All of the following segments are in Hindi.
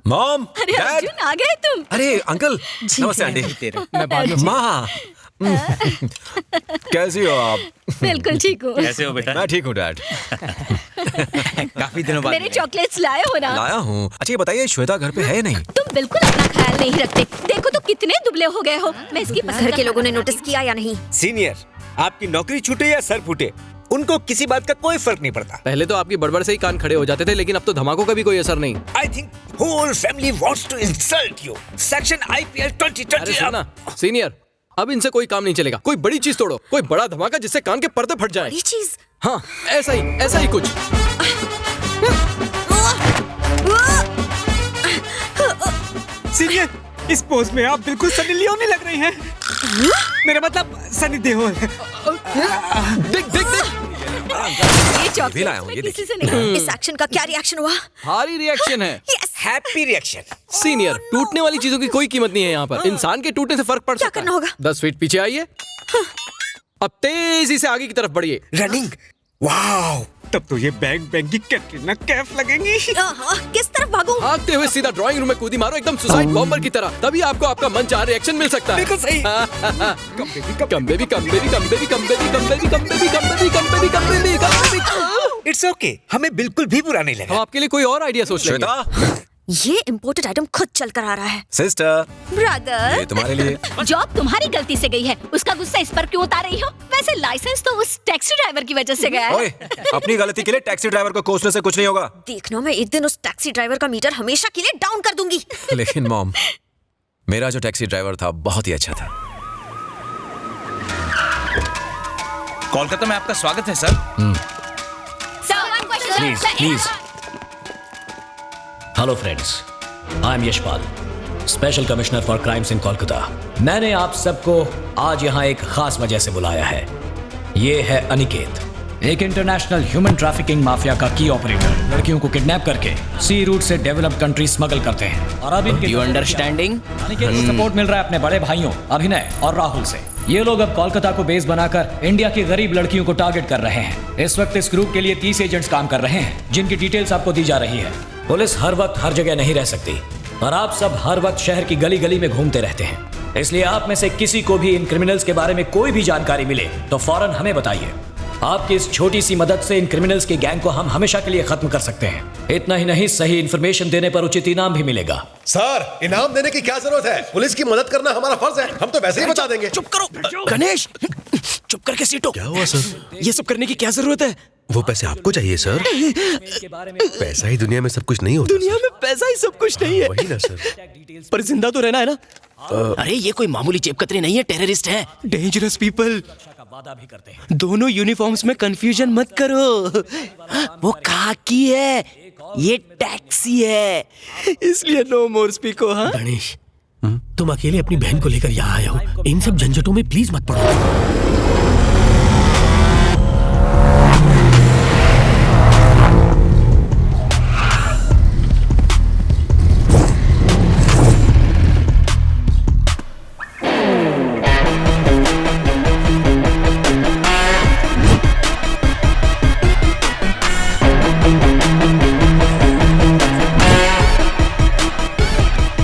मॉम, अरे डैड, अर्जुन आ गए तुम। अरे अंकल, नमस्ते आंटी। मैं बाद में माँ, कैसी हो आप? बिल्कुल ठीक हूँ। कैसे हो बेटा? मैं ठीक हूँ डैड। काफी दिनों बाद मेरे मिले। चॉकलेट्स लाए हो ना? लाया हूँ। अच्छा ये बताइए श्वेता घर पे है नहीं? तुम बिल्कुल अपना ख्याल नहीं रखते। देखो तो कितने दुबले हो गए हो। मैं इसकी घर के लोगों ने नोटिस किया या नहीं? सीनियर, आपकी नौकरी छूटे या सर फूटे, उनको किसी बात का कोई फर्क नहीं पड़ता। पहले तो आपकी बड़बड़ से ही कान खड़े हो जाते थे, लेकिन अब तो धमाकों का भी कोई असर नहीं। I think whole family wants to insult you. Section IPL 2020। अरे सुनना सीनियर, अब इनसे कोई काम नहीं चलेगा। कोई बड़ी चीज तोड़ो, कोई बड़ा धमाका जिससे कान के पर्दे फट जाए। बड़ी चीज? हाँ, ऐसा ही कुछ। सीनियर, इस पोज में आप बिल्कुल सनी लियोनी लग रही हैं। मेरा मतलब सनी देओल। देख ये भी लाया हूँ, चॉकलेट्स ये किसी से नहीं। इस एक्शन का क्या रिएक्शन हुआ? भारी रिएक्शन है हैप्पी रिएक्शन। सीनियर। टूटने वाली चीजों की कोई कीमत नहीं है यहाँ पर। इंसान के टूटने से फर्क पड़ क्या सकता करना है। होगा? 10 फीट पीछे आइए। अब तेजी से आगे की तरफ बढ़िए। रनिंग, वाओ, तब तो ये बैंग बैंग की कैटरीना कैफ लगेंगी। किस तरफ भागूं? भागते हुए सीधा ड्राइंग रूम में कूदी मारो, एकदम सुसाइड बॉम्बर की तरह। तभी आपको आपका मन चाह रिएक्शन मिल सकता है। बिल्कुल सही। इट्स ओके, हमें बिल्कुल भी बुरा नहीं हम लगा। आपके लिए कोई और आइडिया सोच लेंगे। श्वेता, ये इम्पोर्टेड आइटम खुद चल कर आ रहा है। सिस्टर, ब्रदर, ये तुम्हारे लिए। जॉब तुम्हारी गलती से गई है, उसका गुस्सा इस पर क्यों उतार रही हो? वैसे लाइसेंस तो उस टैक्सी ड्राइवर की वजह से गया है। ओए, अपनी गलती के लिए टैक्सी ड्राइवर को कोसने से कुछ नहीं होगा। देखना मैं एक दिन उस टैक्सी ड्राइवर का मीटर हमेशा के लिए डाउन कर दूंगी। लेकिन मॉम, मेरा जो टैक्सी ड्राइवर था बहुत ही अच्छा था। कोलकाता में आपका स्वागत है sir. Please. Hello friends, I am Yashpal, special commissioner for crimes इन कोलकाता। मैंने आप सबको आज यहाँ एक खास वजह से बुलाया है। ये है अनिकेत, एक इंटरनेशनल ह्यूमन ट्रैफिकिंग माफिया का की ऑपरेटर। लड़कियों को किडनैप करके सी रूट से डेवलप्ड कंट्री स्मगल करते हैं। और अब इनके अंडरस्टैंडिंग? अनिकेत को सपोर्ट मिल रहा है अपने बड़े भाइयों अभिनय और राहुल से। ये लोग अब कोलकाता को बेस बनाकर इंडिया की गरीब लड़कियों को टारगेट कर रहे हैं। इस वक्त इस ग्रुप के लिए 30 एजेंट्स काम कर रहे हैं, जिनकी डिटेल्स आपको दी जा रही है। पुलिस हर वक्त हर जगह नहीं रह सकती और आप सब हर वक्त शहर की गली गली में घूमते रहते हैं। इसलिए आप में से किसी को भी इन क्रिमिनल्स के बारे में कोई भी जानकारी मिले तो फौरन हमें बताइए। आपकी इस छोटी सी मदद से इन क्रिमिनल्स के गैंग को हम हमेशा के लिए खत्म कर सकते हैं। इतना ही नहीं, सही इन्फॉर्मेशन देने पर उचित इनाम भी मिलेगा। सर, इनाम देने की क्या जरूरत है? पुलिस की मदद करना हमारा फर्ज है। हम तो वैसे ही बता देंगे। चुप करो गणेश, चुप करके सीटो। क्या हुआ सर? ये सब करने की क्या जरूरत है? वो पैसे आपको चाहिए सर। पैसा ही दुनिया में सब कुछ नहीं होता। दुनिया में पैसा ही सब कुछ नहीं है। वही ना सर। पर जिंदा तो रहना है ना। अरे ये कोई मामूली जेबकतरी नहीं है, टेररिस्ट है। Dangerous people. दोनों यूनिफॉर्म्स में कंफ्यूजन मत करो। वो खाकी है, ये टैक्सी है, इसलिए नो मोर स्पीको। हाँ गणेश, तुम अकेले अपनी बहन को लेकर यहाँ आए हो। इन सब झंझटों में प्लीज मत पड़ो।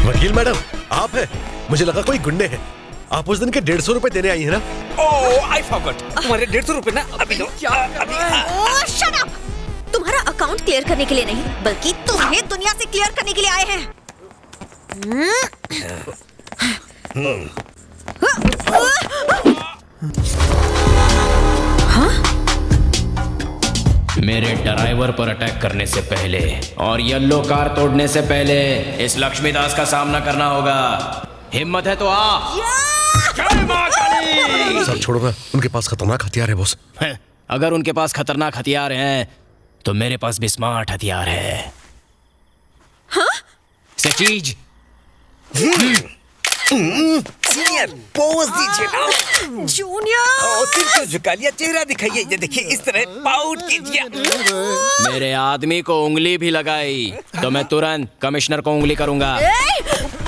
वकील मैडम, आप है? मुझे लगा कोई गुंडे हैं। आप उस दिन के 150 रुपए देने आई है ना? ओह, आई फॉरगॉट। तुम्हारे 150 रुपए ना अभी लो। ओह, शट अप! तुम्हारा अकाउंट क्लियर करने के लिए नहीं, बल्कि तुम्हें दुनिया से क्लियर करने के लिए आए हैं। मेरे ड्राइवर पर अटैक करने से पहले और येलो कार तोड़ने से पहले इस लक्ष्मीदास का सामना करना होगा। हिम्मत है तो आ। जय मां काली। सर छोड़ो ना, उनके पास खतरनाक हथियार है बॉस। अगर उनके पास खतरनाक हथियार हैं तो मेरे पास भी स्मार्ट हथियार है। हाँ? सचीज। सीनियर, पोज दीजिए ना। जूनियर, सिर को झुका लिया, चेहरा दिखाइए। ये देखिए, इस तरह पाउट कीजिए। मेरे आदमी को उंगली भी लगाई तो मैं तुरंत कमिश्नर को उंगली करूंगा।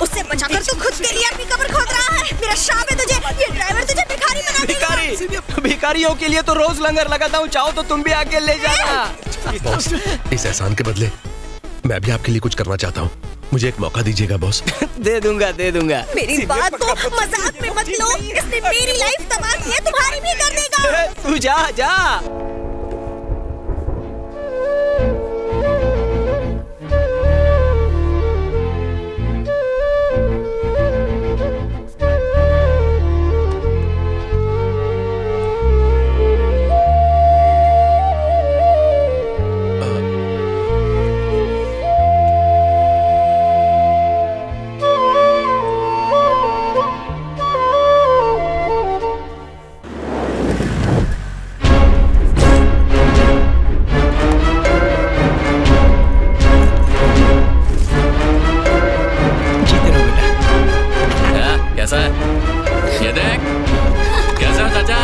उससे बचाकर तू खुद के लिए अपनी कब्र खोद रहा है। मेरा श्राप है तुझे। ये ड्राइवर तुझे भिखारी बना देगा। भिखारी? भिखारियों के लिए तो रोज लंगर लगाता हूँ, चाहो तो तुम भी आके ले जाना। बॉस, इस एहसान के बदले मैं भी आपके लिए कुछ करना चाहता हूँ। मुझे एक मौका दीजिएगा बॉस। दे दूंगा दे दूंगा। मेरी बात तो मजाक में मत लो, इसने मेरी लाइफ तबाह की है, तुम्हारी भी कर देगा। तू जा जा। कैसा है ये देख, कैसा है चाचा?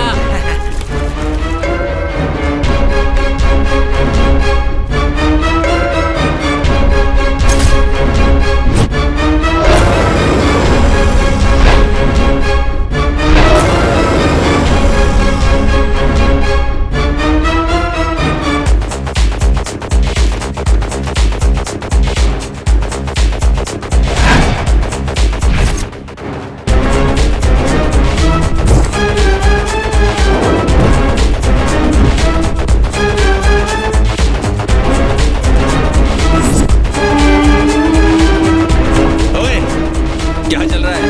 क्या चल रहा है?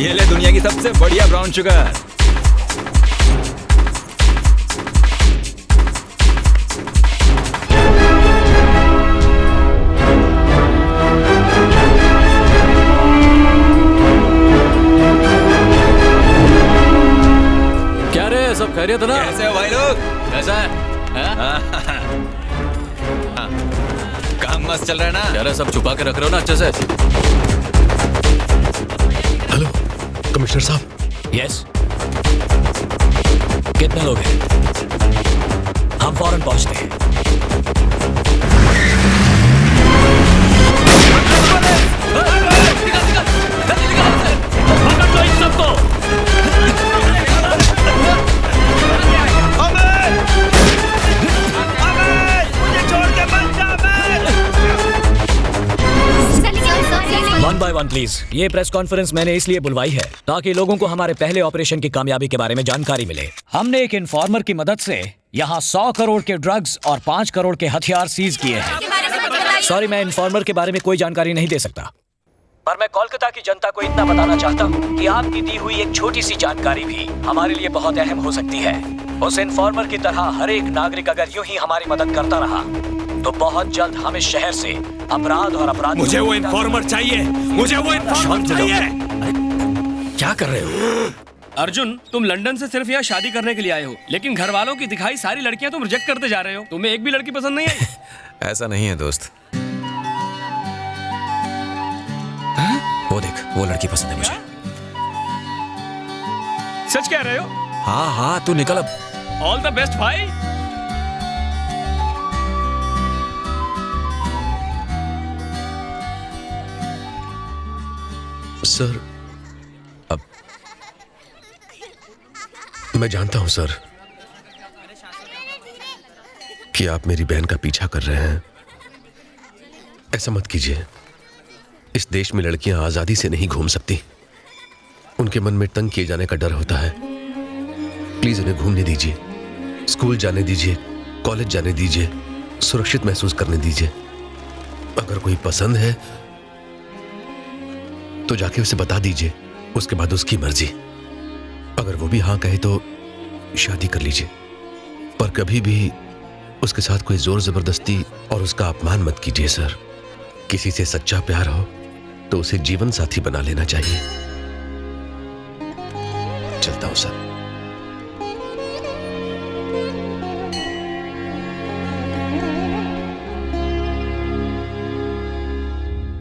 ये ले दुनिया की सबसे बढ़िया ब्राउन शुगर। क्या रे, सब खैरियत है ना? कैसे हो भाई लोग? कैसा है? काम मस्त चल रहा है ना? क्या रे, सब छुपा के रख रहे हो ना अच्छे से? हेलो कमिश्नर साहब। यस, कितने लोग हैं? हम फौरन पहुंचते हैं। One by one please. ये प्रेस कॉन्फ्रेंस मैंने इसलिए बुलवाई है ताकि लोगों को हमारे पहले ऑपरेशन की कामयाबी के बारे में जानकारी मिले। हमने एक इन्फॉर्मर की मदद से यहाँ 100 करोड़ के ड्रग्स और 5 करोड़ के हथियार सीज किए हैं। सॉरी, मैं इन्फॉर्मर के बारे में कोई जानकारी नहीं दे सकता, पर मैं कोलकाता की जनता को इतना बताना चाहता हूँ कि आपकी दी हुई एक छोटी सी जानकारी भी हमारे लिए बहुत अहम हो सकती है। उस इन्फॉर्मर की तरह हर एक नागरिक अगर यूं ही हमारी मदद करता रहा तो बहुत जल्द हम इस शहर से अपराध और अपराध। मुझे वो इन्फॉर्मर चाहिए, मुझे वो इन्फॉर्मर चाहिए। क्या कर रहे हो? अर्जुन, तुम लंदन से सिर्फ यहाँ शादी करने के लिए आए हो, लेकिन घर वालों की दिखाई सारी लड़कियां तुम रिजेक्ट करते जा रहे हो। तुम्हें एक भी लड़की पसंद नहीं आई? ऐसा नहीं है दोस्त। वो देख, वो लड़की पसंद है मुझे। सच कह रहे हो? हाँ हाँ, तू निकल अब। ऑल द बेस्ट भाई। सर, अब मैं जानता हूं सर कि आप मेरी बहन का पीछा कर रहे हैं। ऐसा मत कीजिए। इस देश में लड़कियां आजादी से नहीं घूम सकती। उनके मन में तंग किए जाने का डर होता है। प्लीज उन्हें घूमने दीजिए, स्कूल जाने दीजिए, कॉलेज जाने दीजिए, सुरक्षित महसूस करने दीजिए। अगर कोई पसंद है तो जाके उसे बता दीजिए, उसके बाद उसकी मर्जी। अगर वो भी हाँ कहे तो शादी कर लीजिए, पर कभी भी उसके साथ कोई जोर जबरदस्ती और उसका अपमान मत कीजिए सर। किसी से सच्चा प्यार हो तो उसे जीवन साथी बना लेना चाहिए। चलता हूं सर।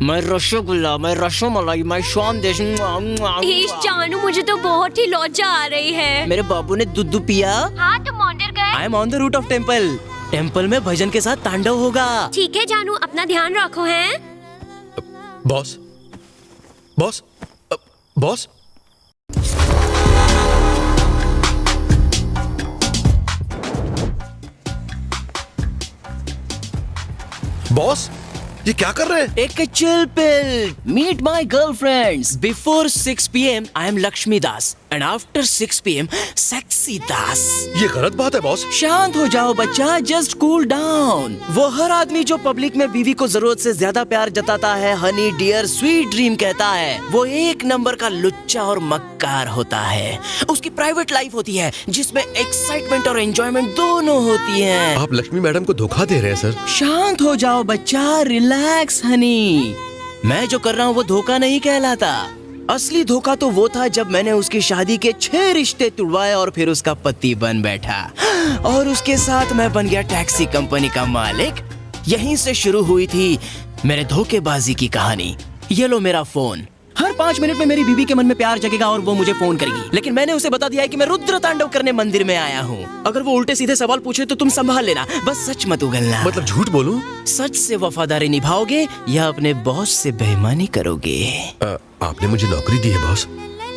मैं रसगुल्ला, मैं रसमलाई, मैं स्वादिश। जानू, मुझे तो बहुत ही लज्जा आ रही है। मेरे बाबू ने दूध पिया। हाँ, तुम मंदिर गए? I am on the route of temple. Temple में भजन के साथ तांडव होगा। ठीक है जानू, अपना ध्यान रखो। हैं? Boss, boss, boss. बॉस, ये क्या कर रहे हैं? Take a chill pill. Meet my girlfriends. Before 6 p.m. I am Lakshmi Das. And after 6 p.m. Sexy Das. ये गलत बात है बॉस। शांत हो जाओ बच्चा, जस्ट कूल डाउन। वो हर आदमी जो पब्लिक में बीवी को जरूरत से ज्यादा प्यार जताता है, हनी डियर स्वीट ड्रीम कहता है, वो एक नंबर का लुच्चा और मक्कार होता है। उसकी प्राइवेट लाइफ होती है जिसमें एक्साइटमेंट और एंजॉयमेंट दोनों होती है। आप लक्ष्मी मैडम को धोखा दे रहे हैं सर। शांत हो जाओ बच्चा, रिलैक्स हनी। मैं जो कर रहा हूँ वो धोखा नहीं कहलाता। असली धोखा तो वो था जब मैंने उसकी शादी के 6 रिश्ते तुड़वाए और फिर उसका पति बन बैठा और उसके साथ मैं बन गया टैक्सी कंपनी का मालिक। यहीं से शुरू हुई थी मेरे धोखेबाजी की कहानी। ये लो मेरा फोन। हर 5 मिनट में मेरी बीवी के मन में प्यार जगेगा और वो मुझे फोन करेगी, लेकिन मैंने उसे बता दिया है कि मैं रुद्र तांडव करने मंदिर में आया हूँ। अगर वो उल्टे सीधे सवाल पूछे तो तुम संभाल लेना, बस सच मत उगलना। मतलब झूठ बोलूं? सच से वफादारी निभाओगे या अपने बॉस से बेईमानी करोगे? आपने मुझे नौकरी दी है बॉस,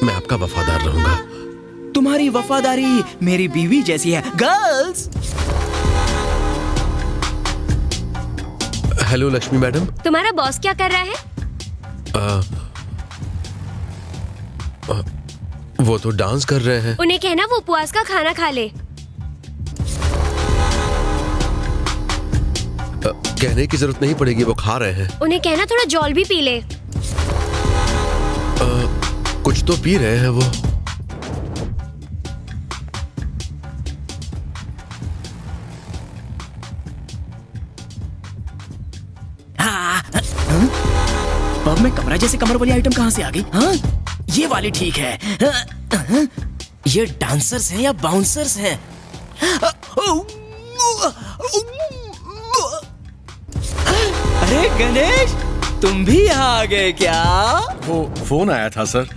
मैं आपका वफादार रहूंगा। तुम्हारी वफादारी मेरी बीवी जैसी है। गर्ल्स। Hello Lakshmi madam. तुम्हारा बॉस क्या कर रहा है? वो तो डांस कर रहे हैं। उन्हें कहना वो उपवास का खाना खा ले। कहने की जरूरत नहीं पड़ेगी, वो खा रहे हैं। उन्हें कहना थोड़ा जॉल भी पी ले। कुछ तो पी रहे हैं वो। पब में कमरा जैसे कमर वाली आइटम कहाँ से आ गई? हाँ, ये वाली ठीक है। ये डांसर्स हैं या बाउंसर्स हैं? अरे गणेश, तुम भी यहाँ आ गए क्या? वो फोन आया था सर।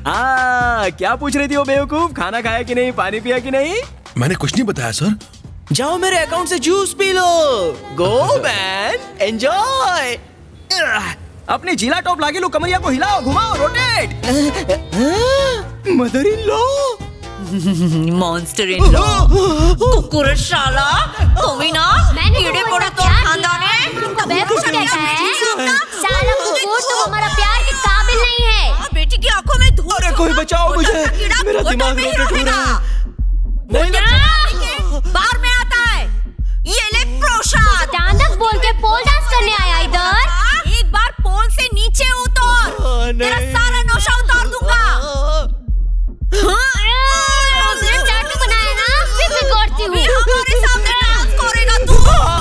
क्या पूछ रही थी वो बेवकूफ? खाना खाया कि नहीं, पानी पिया कि नहीं? मैंने कुछ नहीं बताया सर। जाओ मेरे अकाउंट से जूस पी लो। Go man, enjoy. अपनी जिला टॉप लागे लो, कमरिया को हिलाओ, घुमाओ, rotate. Mother in law, monster in law, कुकुर शाला, तुम्ही ना कीड़े पड़े तो खानदान है। तुमका बेवकूफ कहता है? साला कुकुर, तुम हमारा प्यार के काबिल नहीं है। बेटी की आंखों में धूल। अरे कोई बचाओ मुझे, मेरा दिमाग रोटेट हो रहा है। बाहर में आता है। ये ले प्रसाद। तांडव बोल के पोल डांस करने आया इधर। एक बार पोल से नीचे उतर। तेरा